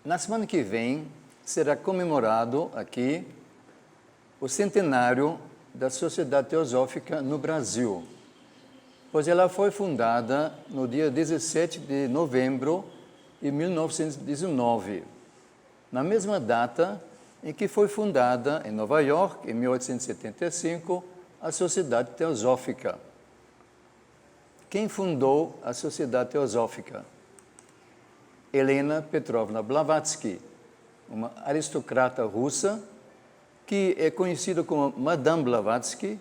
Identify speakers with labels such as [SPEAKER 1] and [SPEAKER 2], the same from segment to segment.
[SPEAKER 1] Na semana que vem será comemorado aqui o centenário da Sociedade Teosófica no Brasil, pois ela foi fundada no dia 17 de novembro de 1919, na mesma data em que foi fundada em Nova York, em 1875, a Sociedade Teosófica. Quem fundou a Sociedade Teosófica? Helena Petrovna Blavatsky, uma aristocrata russa que é conhecida como Madame Blavatsky,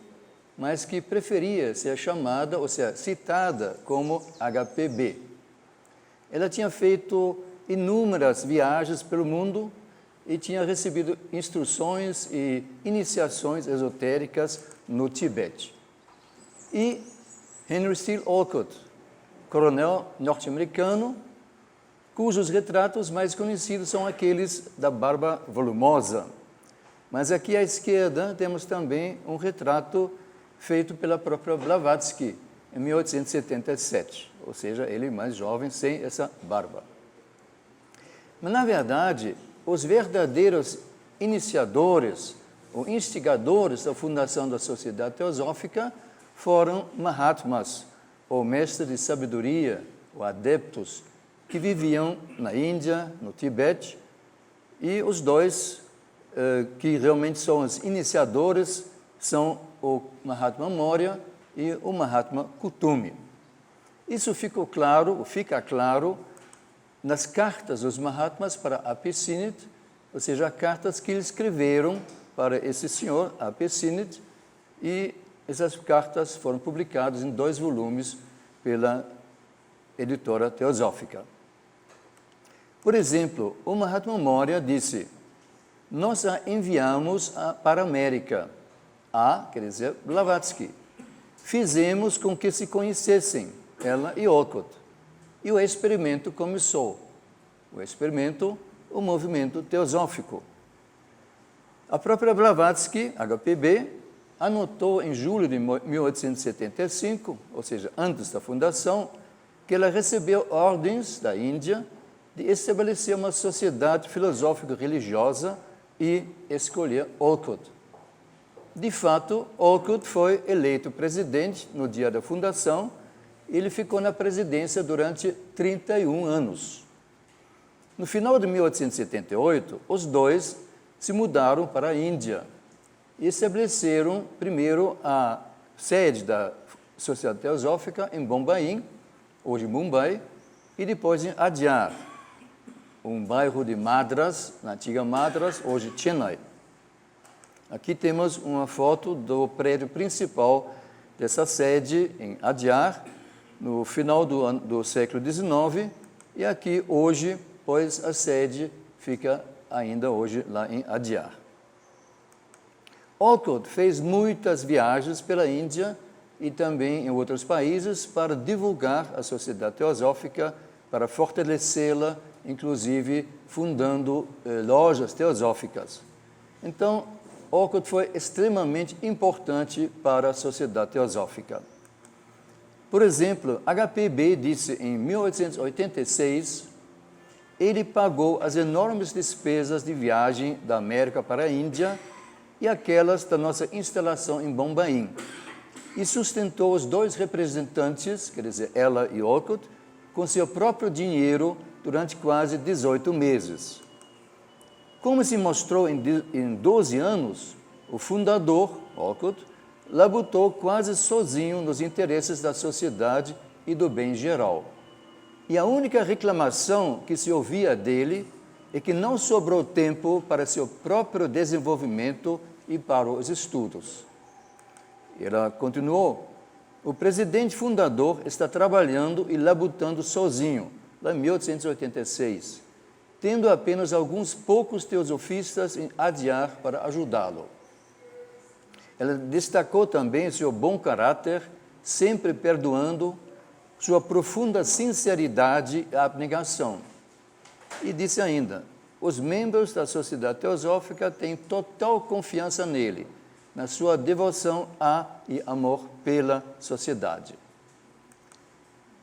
[SPEAKER 1] mas que preferia ser chamada, ou seja, citada como HPB. Ela tinha feito inúmeras viagens pelo mundo e tinha recebido instruções e iniciações esotéricas no Tibete. E Henry Steele Olcott, coronel norte-americano, cujos retratos mais conhecidos são aqueles da barba volumosa. Mas aqui à esquerda temos também um retrato feito pela própria Blavatsky, em 1877, ou seja, ele mais jovem, sem essa barba. Mas, na verdade, os verdadeiros iniciadores ou instigadores da fundação da Sociedade Teosófica foram Mahatmas, ou mestres de sabedoria, ou adeptos, que viviam na Índia, no Tibete, e os dois que realmente são os iniciadores são o Mahatma Maurya e o Mahatma Kutumi. Isso fica claro nas cartas dos Mahatmas para Apisinit, ou seja, cartas que eles escreveram para esse senhor, Apisinit, e essas cartas foram publicadas em 2 volumes pela editora Teosófica. Por exemplo, o Mahatma Maurya disse: nós a enviamos para a América, quer dizer, Blavatsky. Fizemos com que se conhecessem, ela e Olcott. E o experimento começou. O movimento teosófico. A própria Blavatsky, HPB, anotou em julho de 1875, ou seja, antes da fundação, que ela recebeu ordens da Índia de estabelecer uma sociedade filosófico-religiosa e escolher Olcott. De fato, Olcott foi eleito presidente no dia da fundação. Ele ficou na presidência durante 31 anos. No final de 1878, os dois se mudaram para a Índia e estabeleceram primeiro a sede da Sociedade Teosófica em Bombaim, hoje Mumbai, e depois em Adyar, um bairro de Madras, na antiga Madras, hoje Chennai. Aqui temos uma foto do prédio principal dessa sede em Adyar, no final do século XIX, e aqui hoje, pois a sede fica ainda hoje lá em Adyar. Olcott fez muitas viagens pela Índia e também em outros países para divulgar a Sociedade Teosófica, para fortalecê-la, inclusive fundando lojas teosóficas. Então, Olcott foi extremamente importante para a Sociedade Teosófica. Por exemplo, HPB disse em 1886, ele pagou as enormes despesas de viagem da América para a Índia e aquelas da nossa instalação em Bombaim, e sustentou os 2 representantes, quer dizer, ela e Olcott, com seu próprio dinheiro durante quase 18 meses. Como se mostrou em 12 anos, o fundador, Olcott, labutou quase sozinho nos interesses da sociedade e do bem geral. E a única reclamação que se ouvia dele é que não sobrou tempo para seu próprio desenvolvimento e para os estudos. Ela continuou: o presidente fundador está trabalhando e labutando sozinho, lá em 1886, tendo apenas alguns poucos teosofistas em Adyar para ajudá-lo. Ela destacou também seu bom caráter, sempre perdoando, sua profunda sinceridade e abnegação. E disse ainda: os membros da Sociedade Teosófica têm total confiança nele, na sua devoção a e amor pela sociedade.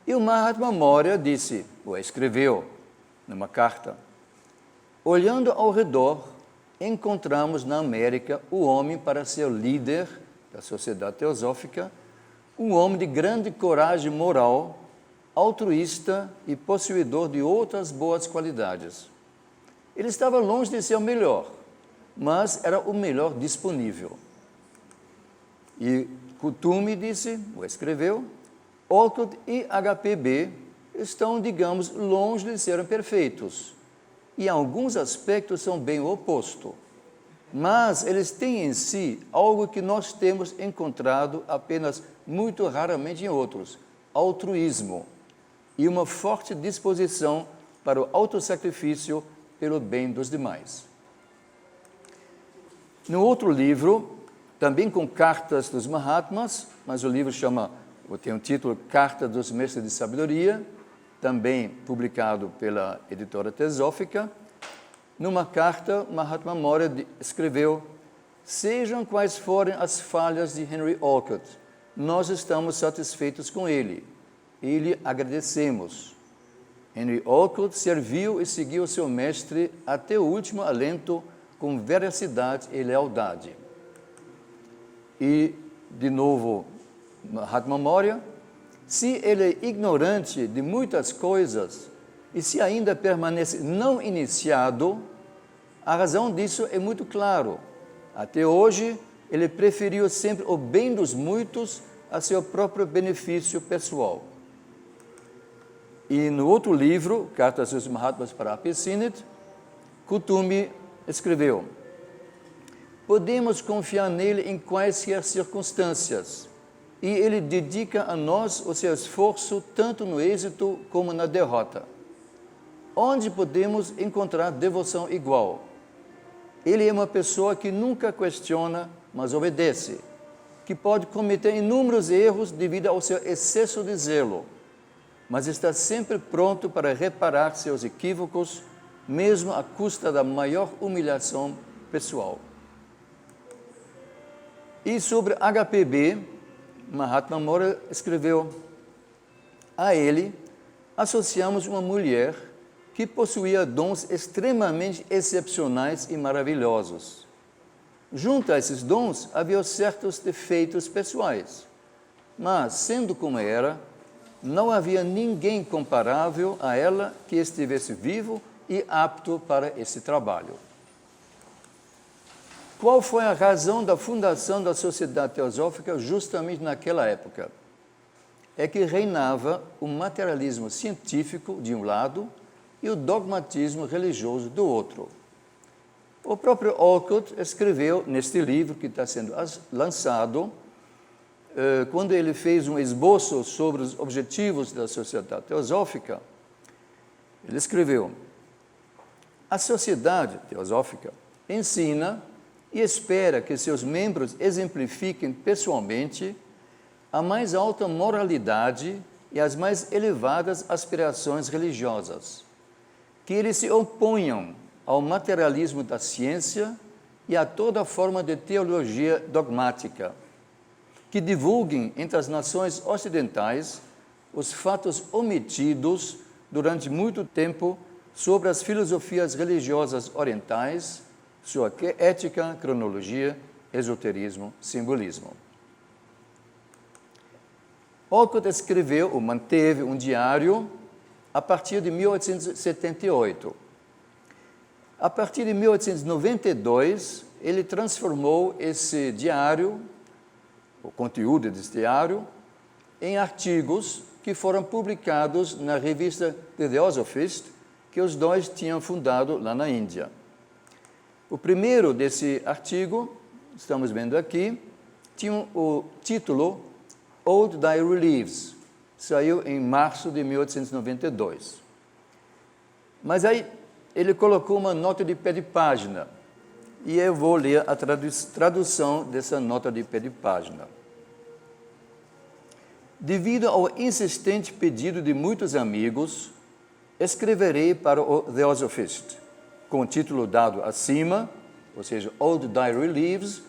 [SPEAKER 1] E o Mahatma Maurya disse, ou escreveu numa carta: Olhando ao redor, encontramos na América o homem para ser o líder da sociedade teosófica, um homem de grande coragem moral, altruísta e possuidor de outras boas qualidades. Ele estava longe de ser o melhor, mas era o melhor disponível. E Kuthumi disse, ou escreveu, Olcott e HPB estão, digamos, longe de serem perfeitos. E em alguns aspectos são bem o oposto. Mas eles têm em si algo que nós temos encontrado apenas muito raramente em outros, altruísmo e uma forte disposição para o autossacrifício pelo bem dos demais. No outro livro, também com cartas dos Mahatmas, mas o livro tem o título Carta dos Mestres de Sabedoria, também publicado pela editora Teosófica. Numa carta, Mahatma Mora escreveu: sejam quais forem as falhas de Henry Olcott, nós estamos satisfeitos com ele e lhe agradecemos. Henry Olcott serviu e seguiu seu mestre até o último alento com veracidade e lealdade. E, de novo, Mahatma Mora, se ele é ignorante de muitas coisas e se ainda permanece não iniciado, a razão disso é muito clara. Até hoje, ele preferiu sempre o bem dos muitos a seu próprio benefício pessoal. E no outro livro, Cartas dos Mahatmas para Apisinit, Kuthumi escreveu: podemos confiar nele em quaisquer circunstâncias, e ele dedica a nós o seu esforço tanto no êxito como na derrota. Onde podemos encontrar devoção igual? Ele é uma pessoa que nunca questiona, mas obedece, que pode cometer inúmeros erros devido ao seu excesso de zelo, mas está sempre pronto para reparar seus equívocos, mesmo à custa da maior humilhação pessoal. E sobre HPB, Mahatma Mora escreveu: a ele associamos uma mulher que possuía dons extremamente excepcionais e maravilhosos. Junto a esses dons, havia certos defeitos pessoais, mas, sendo como era, não havia ninguém comparável a ela que estivesse vivo e apto para esse trabalho. Qual foi a razão da fundação da Sociedade Teosófica justamente naquela época? É que reinava o materialismo científico de um lado e o dogmatismo religioso do outro. O próprio Olcott escreveu neste livro que está sendo lançado, quando ele fez um esboço sobre os objetivos da Sociedade Teosófica, ele escreveu: a Sociedade Teosófica ensina e espera que seus membros exemplifiquem pessoalmente a mais alta moralidade e as mais elevadas aspirações religiosas, que eles se oponham ao materialismo da ciência e a toda forma de teologia dogmática, que divulguem entre as nações ocidentais os fatos omitidos durante muito tempo sobre as filosofias religiosas orientais, sua ética, cronologia, esoterismo, simbolismo. Olcott escreveu ou manteve um diário a partir de 1878. A partir de 1892, ele transformou esse diário, o conteúdo desse diário, em artigos que foram publicados na revista The Theosophist, que os dois tinham fundado lá na Índia. O primeiro desse artigo, estamos vendo aqui, tinha o título Old Diary Leaves, saiu em março de 1892. Mas aí ele colocou uma nota de pé de página, e eu vou ler a tradução dessa nota de pé de página. Devido ao insistente pedido de muitos amigos, escreverei para o Theosophist, com o título dado acima, ou seja, Old Diary Leaves,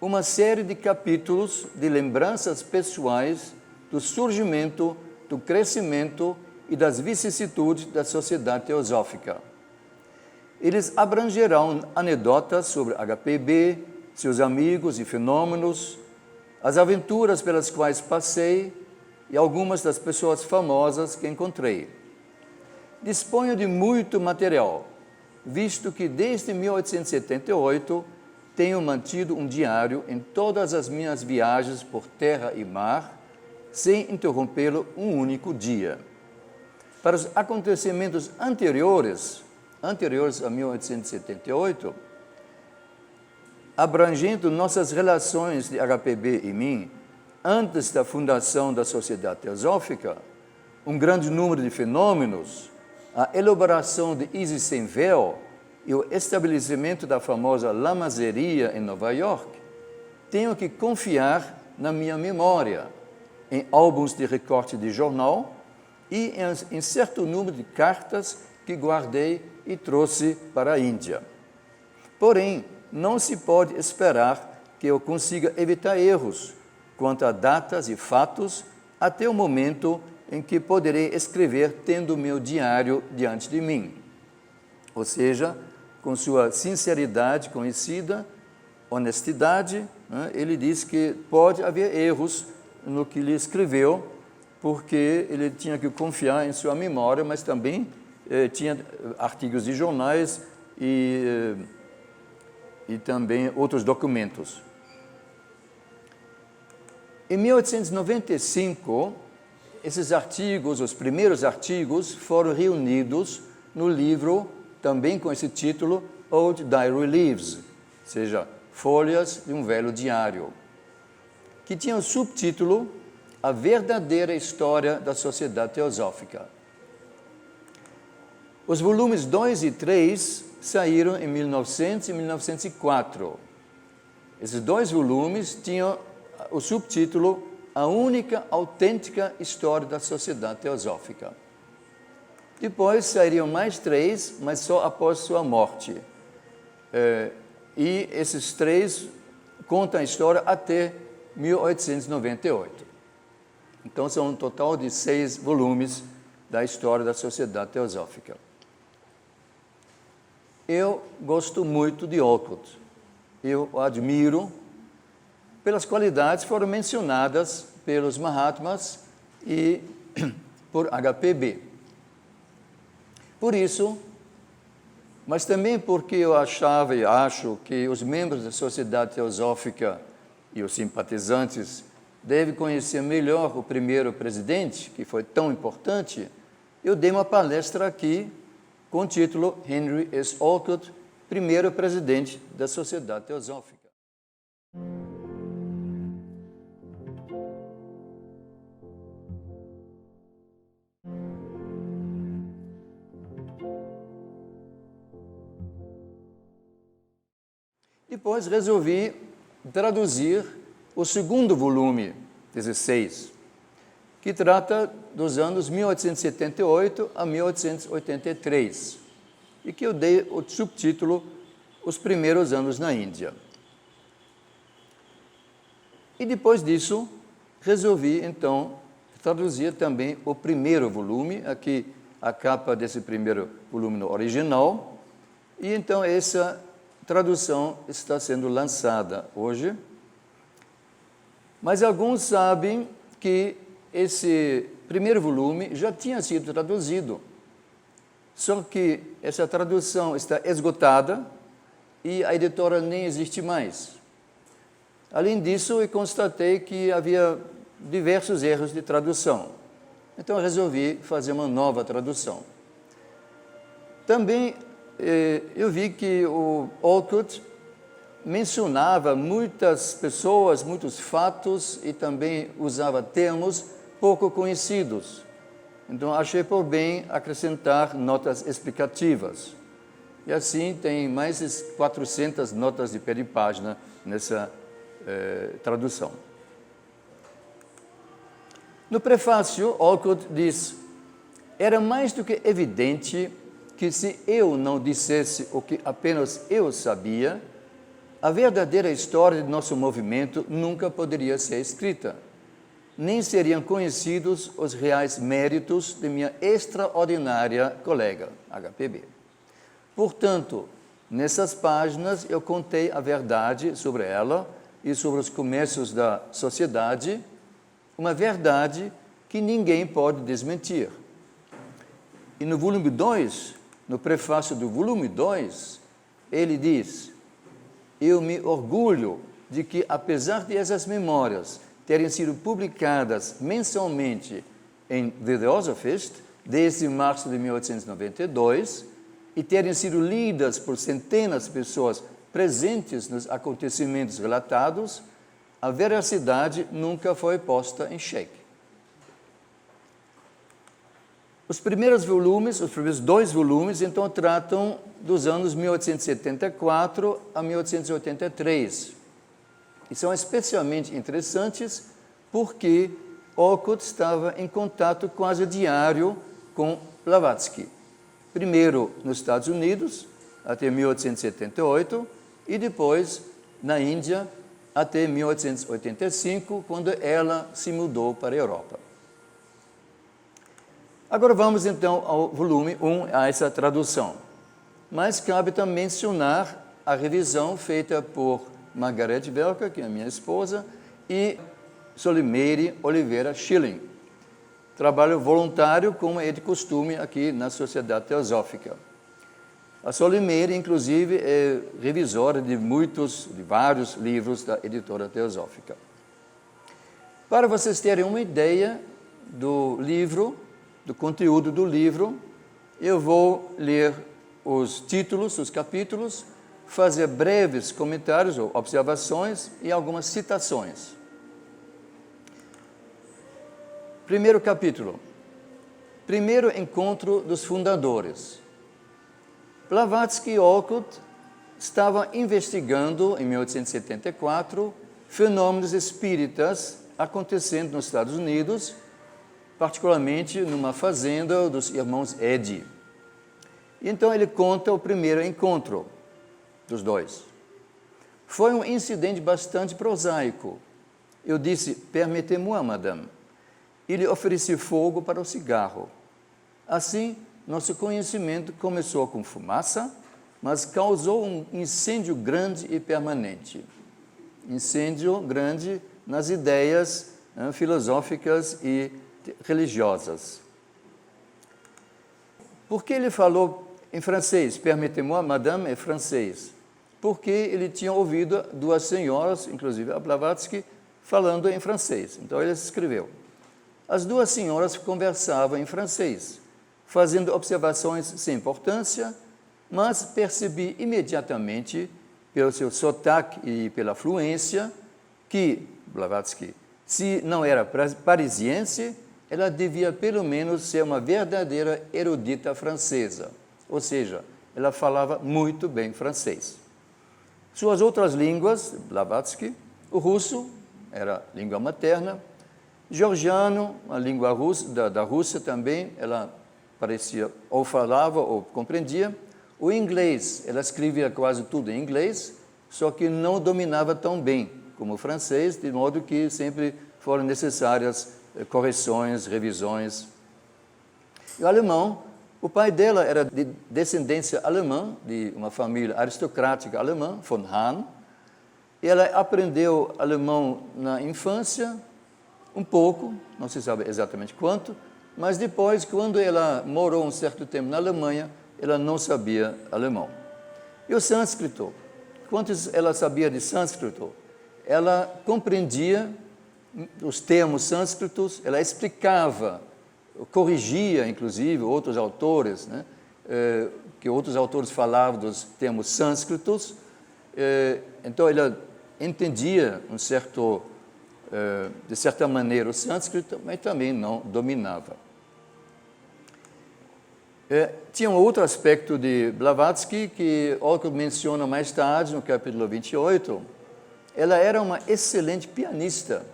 [SPEAKER 1] uma série de capítulos de lembranças pessoais do surgimento, do crescimento e das vicissitudes da Sociedade Teosófica. eles abrangerão anedotas sobre HPB, seus amigos e fenômenos, as aventuras pelas quais passei e algumas das pessoas famosas que encontrei. Disponho de muito material, visto que desde 1878 tenho mantido um diário em todas as minhas viagens por terra e mar, sem interrompê-lo um único dia. Para os acontecimentos anteriores a 1878, abrangendo nossas relações de HPB e mim, antes da fundação da Sociedade Teosófica, um grande número de fenômenos, a elaboração de Isis Sem Véu e o estabelecimento da famosa lamazeria em Nova York, tenho que confiar na minha memória, em álbuns de recorte de jornal e em certo número de cartas que guardei e trouxe para a Índia. Porém, não se pode esperar que eu consiga evitar erros quanto a datas e fatos até o momento em que poderei escrever tendo meu diário diante de mim. Ou seja, com sua sinceridade conhecida, honestidade, né, ele diz que pode haver erros no que ele escreveu, porque ele tinha que confiar em sua memória, mas também tinha artigos de jornais e também outros documentos. Em 1895, esses artigos, os primeiros artigos, foram reunidos no livro, também com esse título, Old Diary Leaves, ou seja, Folhas de um Velho Diário, que tinha o subtítulo A Verdadeira História da Sociedade Teosófica. Os volumes 2 e 3 saíram em 1900 e 1904. Esses dois volumes tinham o subtítulo A Única Autêntica História da Sociedade Teosófica. Depois sairiam mais 3, mas só após sua morte. E esses 3 contam a história até 1898. Então, são um total de 6 volumes da história da Sociedade Teosófica. Eu gosto muito de Olcott. Eu o admiro pelas qualidades que foram mencionadas pelos Mahatmas e por HPB. Por isso, mas também porque eu achava e acho que os membros da Sociedade Teosófica e os simpatizantes devem conhecer melhor o primeiro presidente, que foi tão importante, eu dei uma palestra aqui com o título Henry S. Olcott, primeiro presidente da Sociedade Teosófica. Depois resolvi traduzir o segundo volume, 16, que trata dos anos 1878 a 1883, e que eu dei o subtítulo Os Primeiros Anos na Índia. E depois disso, resolvi, então, traduzir também o primeiro volume, aqui a capa desse primeiro volume no original, e então essa tradução está sendo lançada hoje. Mas alguns sabem que esse primeiro volume já tinha sido traduzido, só que essa tradução está esgotada e a editora nem existe mais. Além disso, eu constatei que havia diversos erros de tradução. Então, eu resolvi fazer uma nova tradução. Também eu vi que o Olcott mencionava muitas pessoas, muitos fatos e também usava termos pouco conhecidos. Então, achei por bem acrescentar notas explicativas. E assim, tem mais de 400 notas de pé de página nessa tradução. No prefácio, Olcott diz: era mais do que evidente que se eu não dissesse o que apenas eu sabia, a verdadeira história de nosso movimento nunca poderia ser escrita, nem seriam conhecidos os reais méritos de minha extraordinária colega, HPB. Portanto, nessas páginas eu contei a verdade sobre ela e sobre os começos da sociedade, uma verdade que ninguém pode desmentir. E no volume 2, no prefácio do volume 2, ele diz: eu me orgulho de que, apesar de essas memórias terem sido publicadas mensalmente em The Theosophist, desde março de 1892, e terem sido lidas por centenas de pessoas presentes nos acontecimentos relatados, a veracidade nunca foi posta em xeque. Os primeiros dois volumes, então, tratam dos anos 1874 a 1883. E são especialmente interessantes porque Olcott estava em contato quase diário com Blavatsky. Primeiro nos Estados Unidos, até 1878, e depois na Índia, até 1885, quando ela se mudou para a Europa. Agora vamos então ao volume 1, a essa tradução. Mas cabe também mencionar a revisão feita por Margaret Welker, que é a minha esposa, e Solimeire Oliveira Schilling. Trabalho voluntário, como é de costume aqui na Sociedade Teosófica. A Solimeire, inclusive, é revisora de vários livros da editora Teosófica. Para vocês terem uma ideia do livro, do conteúdo do livro, eu vou ler os títulos, os capítulos, fazer breves comentários ou observações e algumas citações. Primeiro capítulo. Primeiro encontro dos fundadores. Blavatsky e Olcott estavam investigando, em 1874, fenômenos espíritas acontecendo nos Estados Unidos, particularmente numa fazenda dos irmãos Eddy. Então ele conta o primeiro encontro dos dois. Foi um incidente bastante prosaico. Eu disse: permettez-moi, madame. E lhe ofereci fogo para o cigarro. Assim, nosso conhecimento começou com fumaça, mas causou um incêndio grande e permanente. Incêndio grande nas ideias filosóficas e religiosas. Por que ele falou em francês? Permettez-moi, madame, é francês. Porque ele tinha ouvido duas senhoras, inclusive a Blavatsky, falando em francês. Então ele escreveu. As duas senhoras conversavam em francês, fazendo observações sem importância, mas percebi imediatamente, pelo seu sotaque e pela fluência, que Blavatsky, se não era parisiense, ela devia pelo menos ser uma verdadeira erudita francesa, ou seja, ela falava muito bem francês. Suas outras línguas, Blavatsky, o russo, era língua materna, georgiano, a língua russa, da Rússia também, ela parecia ou falava ou compreendia. O inglês, ela escrevia quase tudo em inglês, só que não dominava tão bem como o francês, de modo que sempre foram necessárias correções, revisões. E o alemão, o pai dela era de descendência alemã, de uma família aristocrática alemã, von Hahn, e ela aprendeu alemão na infância, um pouco, não se sabe exatamente quanto, mas depois, quando ela morou um certo tempo na Alemanha, ela não sabia alemão. E o sânscrito, quanto ela sabia de sânscrito? Ela compreendia os termos sânscritos, ela explicava, corrigia, inclusive, outros autores, né, que outros autores falavam dos termos sânscritos, então ela entendia de certa maneira o sânscrito, mas também não dominava. Tinha um outro aspecto de Blavatsky que Olcott menciona mais tarde, no capítulo 28. Ela era uma excelente pianista,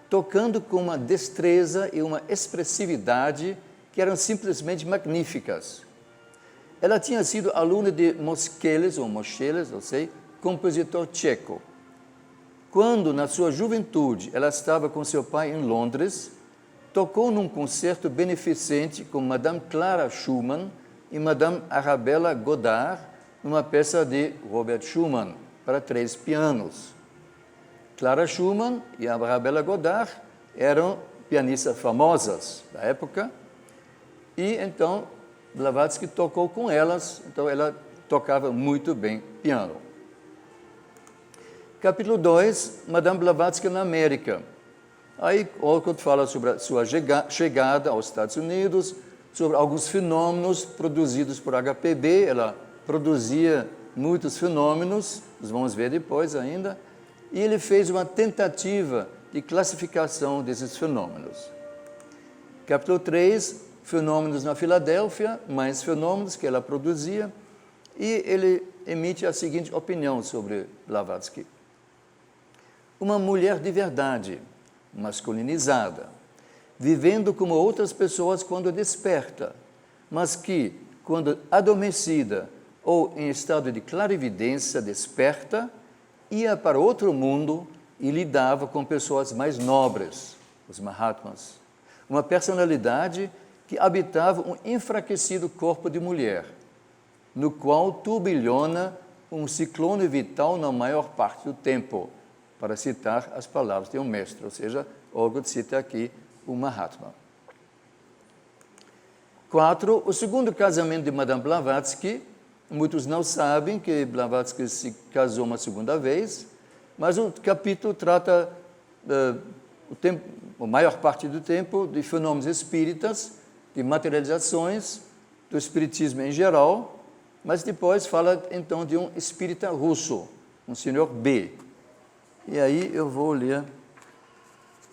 [SPEAKER 1] tocando com uma destreza e uma expressividade que eram simplesmente magníficas. Ela tinha sido aluna de Moscheles, não sei, compositor tcheco. Quando, na sua juventude, ela estava com seu pai em Londres, tocou num concerto beneficente com Madame Clara Schumann e Madame Arabella Godard, numa peça de Robert Schumann, para 3 pianos. Clara Schumann e Arabella Godard eram pianistas famosas da época, e então Blavatsky tocou com elas, então ela tocava muito bem piano. Capítulo 2, Madame Blavatsky na América. Aí Olcott fala sobre a sua chegada aos Estados Unidos, sobre alguns fenômenos produzidos por HPB, ela produzia muitos fenômenos, nós vamos ver depois ainda, e ele fez uma tentativa de classificação desses fenômenos. Capítulo 3, fenômenos na Filadélfia, mais fenômenos que ela produzia, e ele emite a seguinte opinião sobre Blavatsky. Uma mulher de verdade, masculinizada, vivendo como outras pessoas quando desperta, mas que, quando adormecida ou em estado de clarividência desperta, ia para outro mundo e lidava com pessoas mais nobres, os Mahatmas. Uma personalidade que habitava um enfraquecido corpo de mulher, no qual turbilhona um ciclone vital na maior parte do tempo, para citar as palavras de um mestre, ou seja, Olcott cita aqui o Mahatma. 4. O segundo casamento de Madame Blavatsky. Muitos não sabem que Blavatsky se casou uma segunda vez, mas o capítulo trata, a maior parte do tempo, de fenômenos espíritas, de materializações, do espiritismo em geral, mas depois fala então de um espírita russo, um senhor B. E aí eu vou ler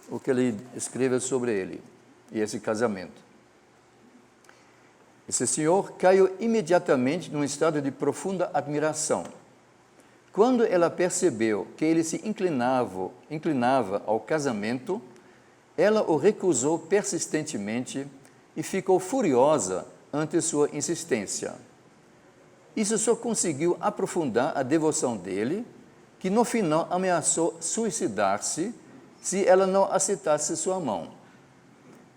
[SPEAKER 1] o que ele escreve sobre ele e esse casamento. Esse senhor caiu imediatamente num estado de profunda admiração. Quando ela percebeu que ele se inclinava ao casamento, ela o recusou persistentemente e ficou furiosa ante sua insistência. Isso só conseguiu aprofundar a devoção dele, que no final ameaçou suicidar-se se ela não aceitasse sua mão.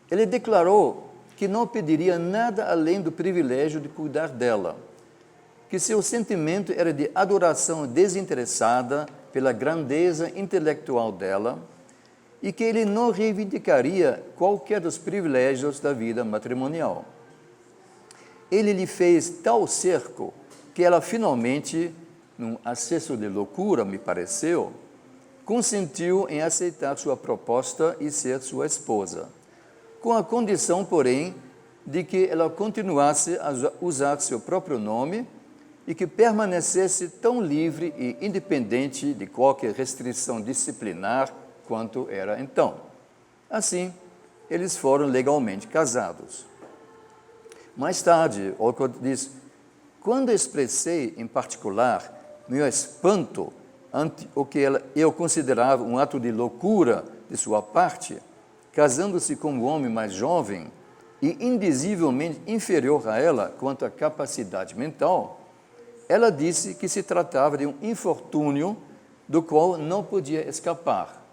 [SPEAKER 1] Ele declarou que não pediria nada além do privilégio de cuidar dela, que seu sentimento era de adoração desinteressada pela grandeza intelectual dela e que ele não reivindicaria qualquer dos privilégios da vida matrimonial. Ele lhe fez tal cerco que ela finalmente, num acesso de loucura, me pareceu, consentiu em aceitar sua proposta e ser sua esposa, com a condição, porém, de que ela continuasse a usar seu próprio nome e que permanecesse tão livre e independente de qualquer restrição disciplinar quanto era então. Assim, eles foram legalmente casados. Mais tarde, Olcott diz, quando expressei, em particular, meu espanto ante o que eu considerava um ato de loucura de sua parte, casando-se com um homem mais jovem e indizivelmente inferior a ela quanto à capacidade mental, ela disse que se tratava de um infortúnio do qual não podia escapar.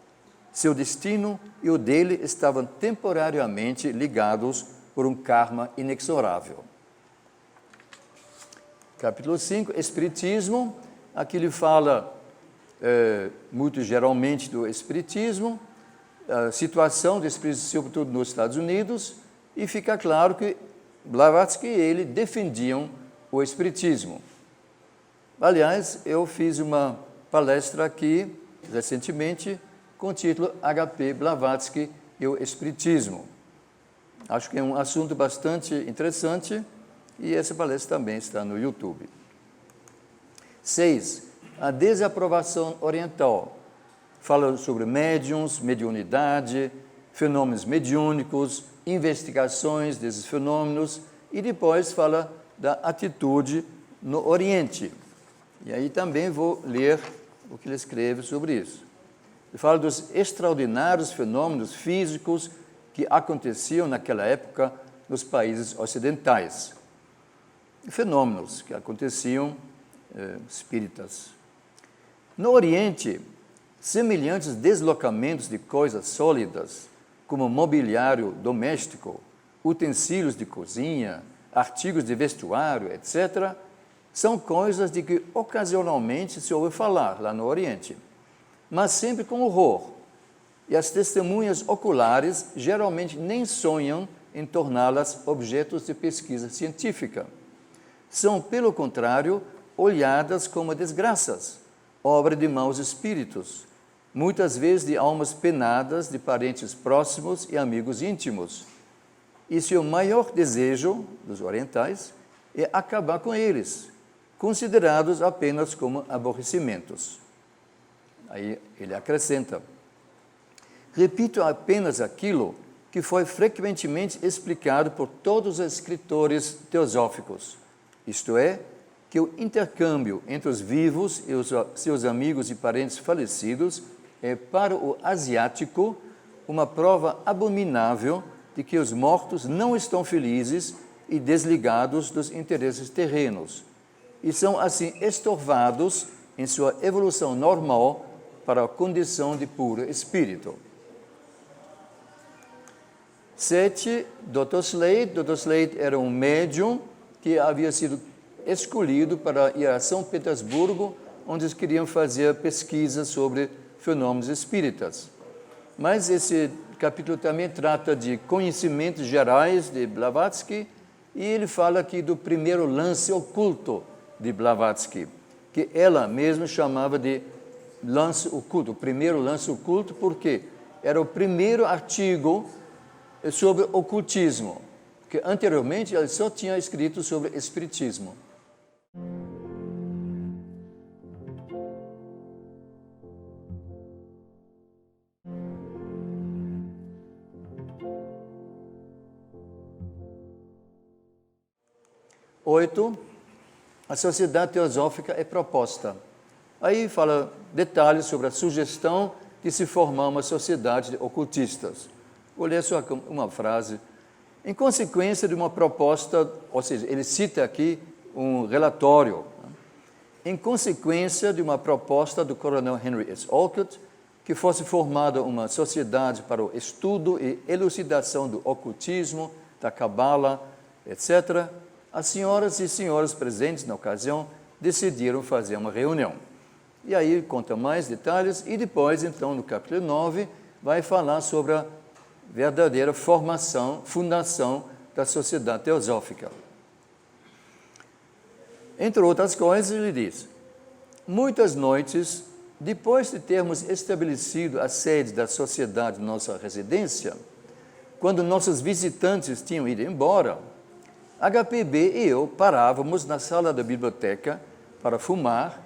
[SPEAKER 1] Seu destino e o dele estavam temporariamente ligados por um karma inexorável. Capítulo 5, Espiritismo. Aqui ele fala muito geralmente do Espiritismo, a situação do Espiritismo, sobretudo nos Estados Unidos, e fica claro que Blavatsky e ele defendiam o Espiritismo. Aliás, eu fiz uma palestra aqui, recentemente, com o título HP Blavatsky e o Espiritismo. Acho que é um assunto bastante interessante e essa palestra também está no YouTube. 6. A desaprovação oriental. Fala sobre médiums, mediunidade, fenômenos mediúnicos, investigações desses fenômenos e depois fala da atitude no Oriente. E aí também vou ler o que ele escreve sobre isso. Ele fala dos extraordinários fenômenos físicos que aconteciam naquela época nos países ocidentais. Fenômenos que aconteciam espíritas. No Oriente, semelhantes deslocamentos de coisas sólidas, como mobiliário doméstico, utensílios de cozinha, artigos de vestuário, etc., são coisas de que ocasionalmente se ouve falar lá no Oriente, mas sempre com horror. E as testemunhas oculares geralmente nem sonham em torná-las objetos de pesquisa científica. São, pelo contrário, olhadas como desgraças, obra de maus espíritos, muitas vezes de almas penadas, de parentes próximos e amigos íntimos. E seu maior desejo, dos orientais, é acabar com eles, considerados apenas como aborrecimentos. Aí ele acrescenta: repito apenas aquilo que foi frequentemente explicado por todos os escritores teosóficos, isto é, que o intercâmbio entre os vivos e os seus amigos e parentes falecidos é, para o asiático, uma prova abominável de que os mortos não estão felizes e desligados dos interesses terrenos, e são assim estorvados em sua evolução normal para a condição de puro espírito. 7. Dr. Slade. Dr. Slade era um médium que havia sido escolhido para ir a São Petersburgo, onde eles queriam fazer pesquisas sobre fenômenos espíritas. Mas esse capítulo também trata de conhecimentos gerais de Blavatsky, e ele fala aqui do primeiro lance oculto de Blavatsky, que ela mesma chamava de lance oculto, o primeiro lance oculto, porque era o primeiro artigo sobre ocultismo, porque anteriormente ele só tinha escrito sobre espiritismo. Oito, a sociedade teosófica é proposta. Aí fala detalhes sobre a sugestão de se formar uma sociedade de ocultistas. Vou ler só uma frase. Em consequência de uma proposta, ou seja, ele cita aqui um relatório, em consequência de uma proposta do coronel Henry S. Olcott, que fosse formada uma sociedade para o estudo e elucidação do ocultismo, da cabala, etc., as senhoras e senhores presentes na ocasião decidiram fazer uma reunião. E aí conta mais detalhes, e depois, então, no capítulo 9, vai falar sobre a verdadeira fundação da sociedade teosófica. Entre outras coisas, ele diz: muitas noites, depois de termos estabelecido a sede da sociedade em nossa residência, quando nossos visitantes tinham ido embora, HPB e eu parávamos na sala da biblioteca para fumar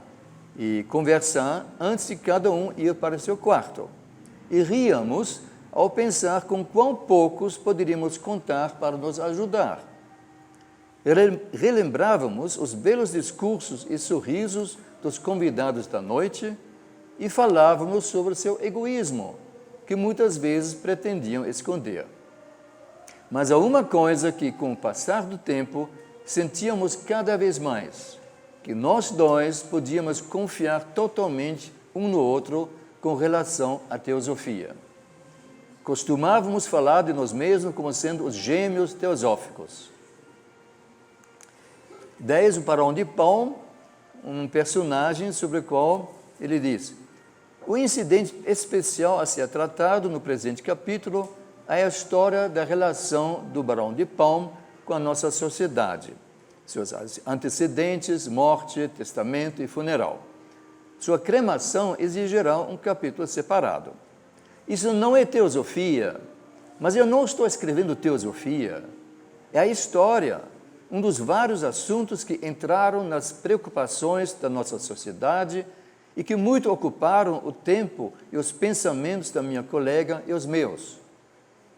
[SPEAKER 1] e conversar antes de cada um ir para seu quarto. E ríamos ao pensar com quão poucos poderíamos contar para nos ajudar. Relembrávamos os belos discursos e sorrisos dos convidados da noite e falávamos sobre seu egoísmo, que muitas vezes pretendiam esconder. Mas há uma coisa que, com o passar do tempo, sentíamos cada vez mais, que nós dois podíamos confiar totalmente um no outro com relação à teosofia. Costumávamos falar de nós mesmos como sendo os gêmeos teosóficos. 10. O Barão de Palm, um personagem sobre o qual ele diz: o incidente especial a ser tratado no presente capítulo é a história da relação do Barão de Palm com a nossa sociedade, seus antecedentes, morte, testamento e funeral. Sua cremação exigirá um capítulo separado. Isso não é teosofia, mas eu não estou escrevendo teosofia. É a história, um dos vários assuntos que entraram nas preocupações da nossa sociedade e que muito ocuparam o tempo e os pensamentos da minha colega e os meus.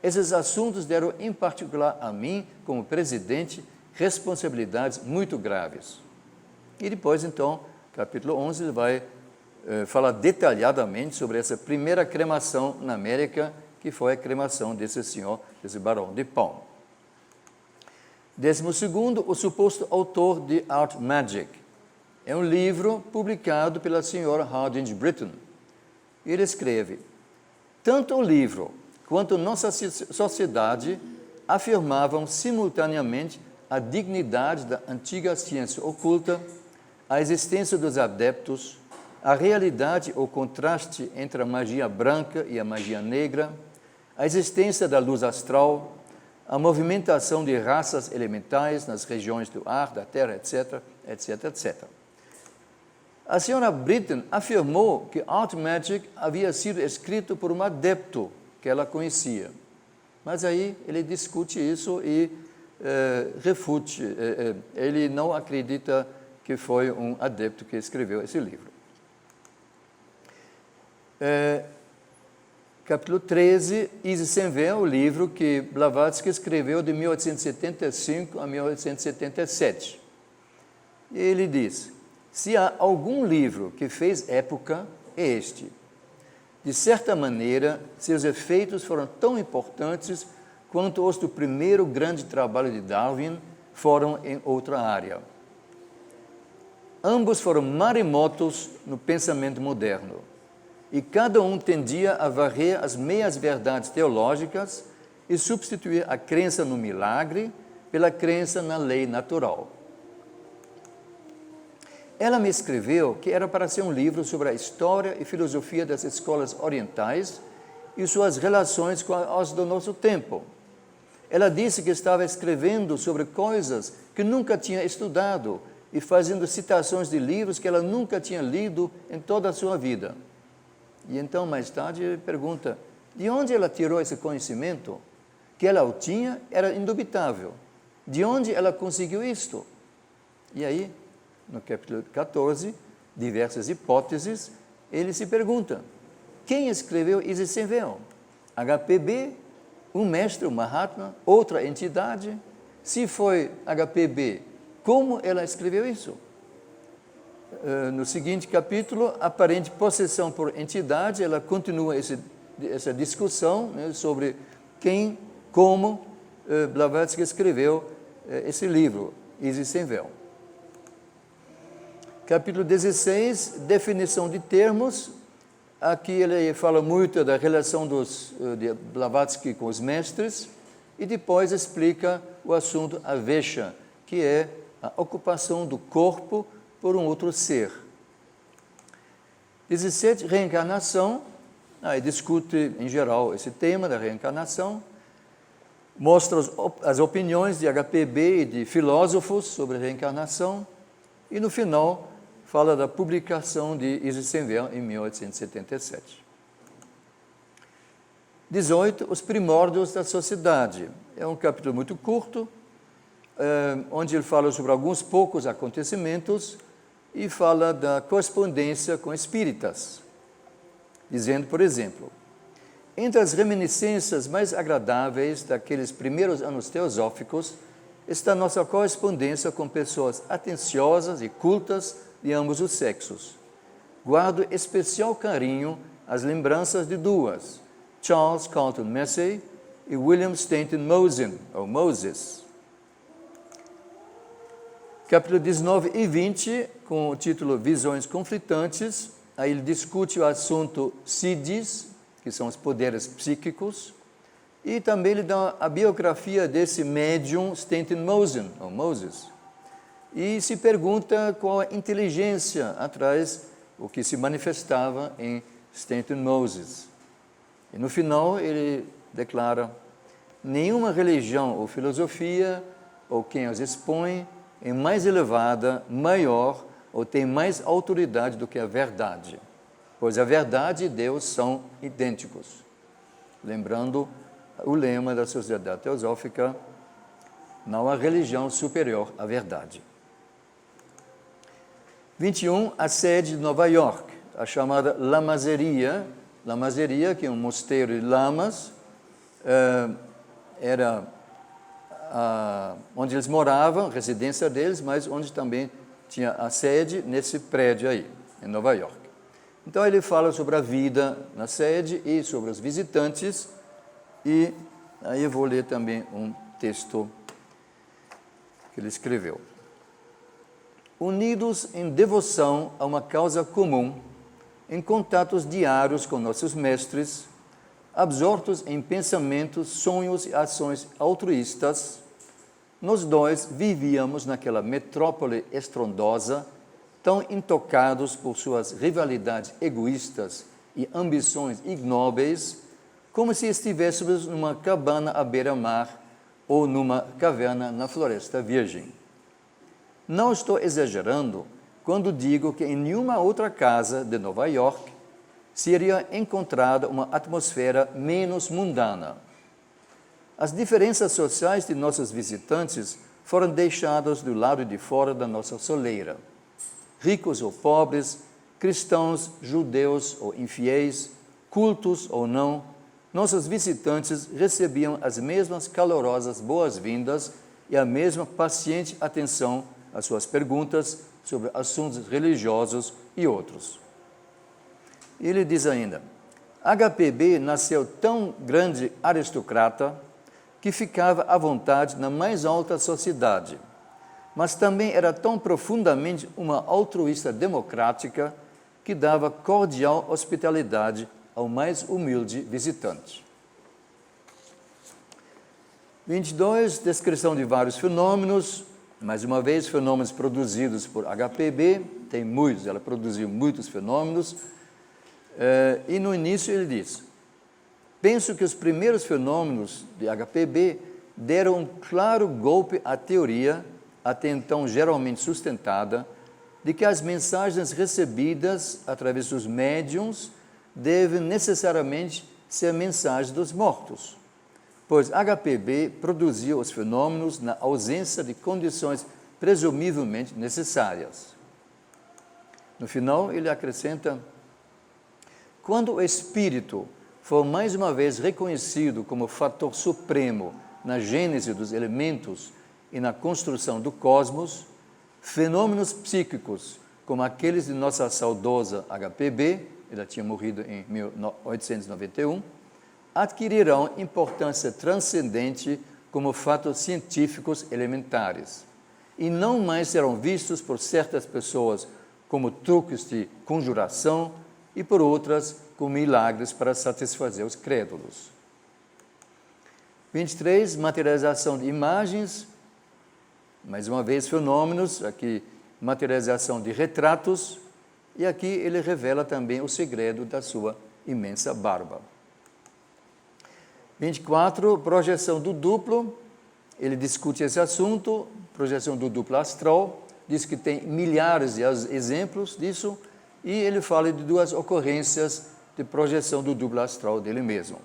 [SPEAKER 1] Esses assuntos deram, em particular a mim, como presidente, responsabilidades muito graves. E depois, então, capítulo 11, ele vai falar detalhadamente sobre essa primeira cremação na América, que foi a cremação desse senhor, desse Barão de Palm. 12º, o suposto autor de Art Magic. É um livro publicado pela senhora Hardinge Britton. Ele escreve: tanto o livro quanto nossa sociedade afirmavam simultaneamente a dignidade da antiga ciência oculta, a existência dos adeptos, a realidade ou contraste entre a magia branca e a magia negra, a existência da luz astral, a movimentação de raças elementais nas regiões do ar, da terra, etc., etc., etc. A senhora Britton afirmou que Art Magic havia sido escrito por um adepto que ela conhecia. Mas aí ele discute isso e refute. Ele não acredita que foi um adepto que escreveu esse livro. Capítulo 13, Isis Senver, o livro que Blavatsky escreveu de 1875 a 1877. E ele diz: se há algum livro que fez época, é este. De certa maneira, seus efeitos foram tão importantes quanto os do primeiro grande trabalho de Darwin foram em outra área. Ambos foram maremotos no pensamento moderno, e cada um tendia a varrer as meias-verdades teológicas e substituir a crença no milagre pela crença na lei natural. Ela me escreveu que era para ser um livro sobre a história e filosofia das escolas orientais e suas relações com as do nosso tempo. Ela disse que estava escrevendo sobre coisas que nunca tinha estudado e fazendo citações de livros que ela nunca tinha lido em toda a sua vida. E então, mais tarde, ele pergunta, de onde ela tirou esse conhecimento? Que ela o tinha era indubitável. De onde ela conseguiu isto? E aí, no capítulo 14, diversas hipóteses, ele se pergunta, quem escreveu Isis Senver? HPB, um mestre, um Mahatma, outra entidade? Se foi HPB, como ela escreveu isso? No seguinte capítulo, aparente possessão por entidade, ela continua essa discussão, né, sobre quem, como Blavatsky escreveu esse livro, Isis Senver. Capítulo 16, definição de termos. Aqui ele fala muito da relação de Blavatsky com os mestres e depois explica o assunto Avesha, que é a ocupação do corpo por um outro ser. 17, reencarnação. Aí discute, em geral, esse tema da reencarnação. Mostra as opiniões de HPB e de filósofos sobre a reencarnação. E, no final, fala da publicação de Isis Senver em 1877. 18, os primórdios da sociedade. É um capítulo muito curto, onde ele fala sobre alguns poucos acontecimentos e fala da correspondência com espíritas, dizendo, por exemplo, entre as reminiscências mais agradáveis daqueles primeiros anos teosóficos está nossa correspondência com pessoas atenciosas e cultas de ambos os sexos. Guardo especial carinho às lembranças de duas, Charles Carlton Massey e William Stanton Mosen, ou Moses. Capítulo 19 e 20, com o título Visões Conflitantes, aí ele discute o assunto Siddhis, que são os poderes psíquicos, e também ele dá a biografia desse médium Stanton Mosen, ou Moses, e se pergunta qual a inteligência atrás o que se manifestava em Stanton Moses. E no final ele declara, nenhuma religião ou filosofia, ou quem as expõe, é mais elevada, maior, ou tem mais autoridade do que a verdade, pois a verdade e Deus são idênticos. Lembrando o lema da Sociedade Teosófica, não há religião superior à verdade. 21, a sede de Nova York, a chamada Lamaseria. Lamaseria, que é um mosteiro de lamas, era onde eles moravam, residência deles, mas onde também tinha a sede nesse prédio aí, em Nova York. Então ele fala sobre a vida na sede e sobre os visitantes, e aí eu vou ler também um texto que ele escreveu. Unidos em devoção a uma causa comum, em contatos diários com nossos mestres, absortos em pensamentos, sonhos e ações altruístas, nós dois vivíamos naquela metrópole estrondosa, tão intocados por suas rivalidades egoístas e ambições ignóbeis, como se estivéssemos numa cabana à beira-mar ou numa caverna na Floresta Virgem. Não estou exagerando quando digo que em nenhuma outra casa de Nova York seria encontrada uma atmosfera menos mundana. As diferenças sociais de nossos visitantes foram deixadas do lado de fora da nossa soleira. Ricos ou pobres, cristãos, judeus ou infiéis, cultos ou não, nossos visitantes recebiam as mesmas calorosas boas-vindas e a mesma paciente atenção às suas perguntas sobre assuntos religiosos e outros. Ele diz ainda, HPB nasceu tão grande aristocrata que ficava à vontade na mais alta sociedade, mas também era tão profundamente uma altruísta democrática que dava cordial hospitalidade ao mais humilde visitante. 22, descrição de vários fenômenos, mais uma vez, fenômenos produzidos por HPB, tem muitos, ela produziu muitos fenômenos, e no início ele diz, penso que os primeiros fenômenos de HPB deram um claro golpe à teoria, até então geralmente sustentada, de que as mensagens recebidas através dos médiums devem necessariamente ser mensagens dos mortos, pois HPB produziu os fenômenos na ausência de condições presumivelmente necessárias. No final, ele acrescenta, quando o espírito for mais uma vez reconhecido como fator supremo na gênese dos elementos e na construção do cosmos, fenômenos psíquicos como aqueles de nossa saudosa HPB, ela tinha morrido em 1891, adquirirão importância transcendente como fatos científicos elementares e não mais serão vistos por certas pessoas como truques de conjuração e por outras como milagres para satisfazer os crédulos. 23, materialização de imagens, mais uma vez fenômenos, aqui materialização de retratos, e aqui ele revela também o segredo da sua imensa barba. 24, projeção do duplo, ele discute esse assunto, projeção do duplo astral, diz que tem milhares de exemplos disso, e ele fala de duas ocorrências de projeção do duplo astral dele mesmo.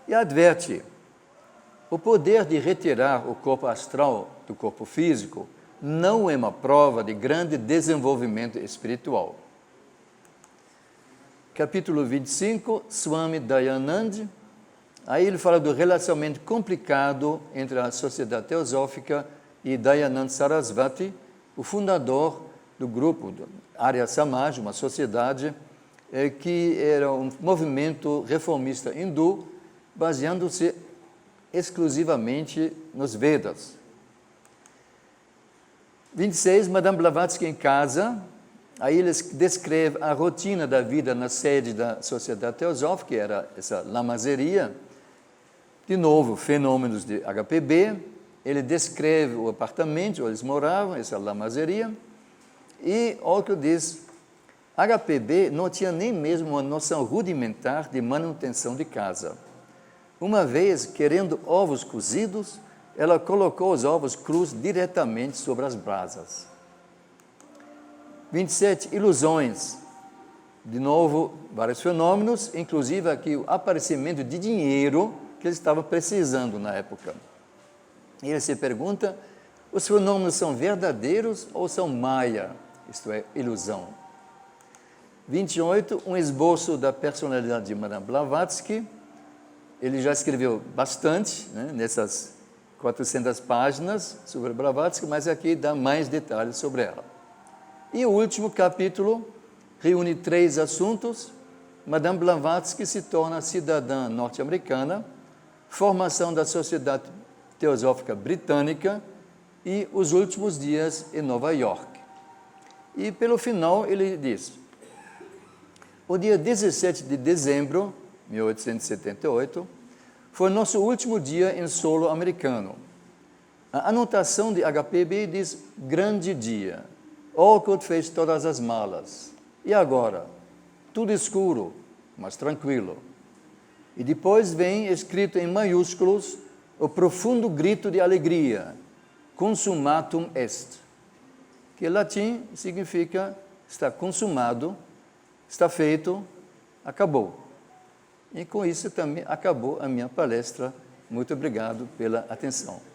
[SPEAKER 1] E adverte, o poder de retirar o corpo astral do corpo físico não é uma prova de grande desenvolvimento espiritual. Capítulo 25, Swami Dayananda, aí ele fala do relacionamento complicado entre a Sociedade Teosófica e Dayananda Sarasvati, o fundador do grupo Arya Samaj, uma sociedade que era um movimento reformista hindu, baseando-se exclusivamente nos Vedas. 26, Madame Blavatsky em casa, aí ele descreve a rotina da vida na sede da Sociedade Teosófica, que era essa lamazeria, de novo, fenômenos de HPB, ele descreve o apartamento onde eles moravam, essa lamazeria, e olha o que diz, HPB não tinha nem mesmo uma noção rudimentar de manutenção de casa. Uma vez, querendo ovos cozidos, ela colocou os ovos crus diretamente sobre as brasas. 27, ilusões. De novo, vários fenômenos, inclusive aqui o aparecimento de dinheiro que eles estavam precisando na época. E ele se pergunta, os fenômenos são verdadeiros ou são maia, isto é, ilusão? 28, um esboço da personalidade de Madame Blavatsky. Ele já escreveu bastante, né, nessas 400 páginas sobre Blavatsky, mas aqui dá mais detalhes sobre ela. E o último capítulo reúne 3 assuntos. Madame Blavatsky se torna cidadã norte-americana, formação da Sociedade Teosófica Britânica e os últimos dias em Nova York. E pelo final ele diz, o dia 17 de dezembro, 1878, foi nosso último dia em solo americano. A anotação de HPB diz grande dia. Olcott fez todas as malas. E agora? Tudo escuro, mas tranquilo. E depois vem, escrito em maiúsculos, o profundo grito de alegria. Consumatum est. Que em latim significa está consumado, está feito, acabou. E com isso também acabou a minha palestra. Muito obrigado pela atenção.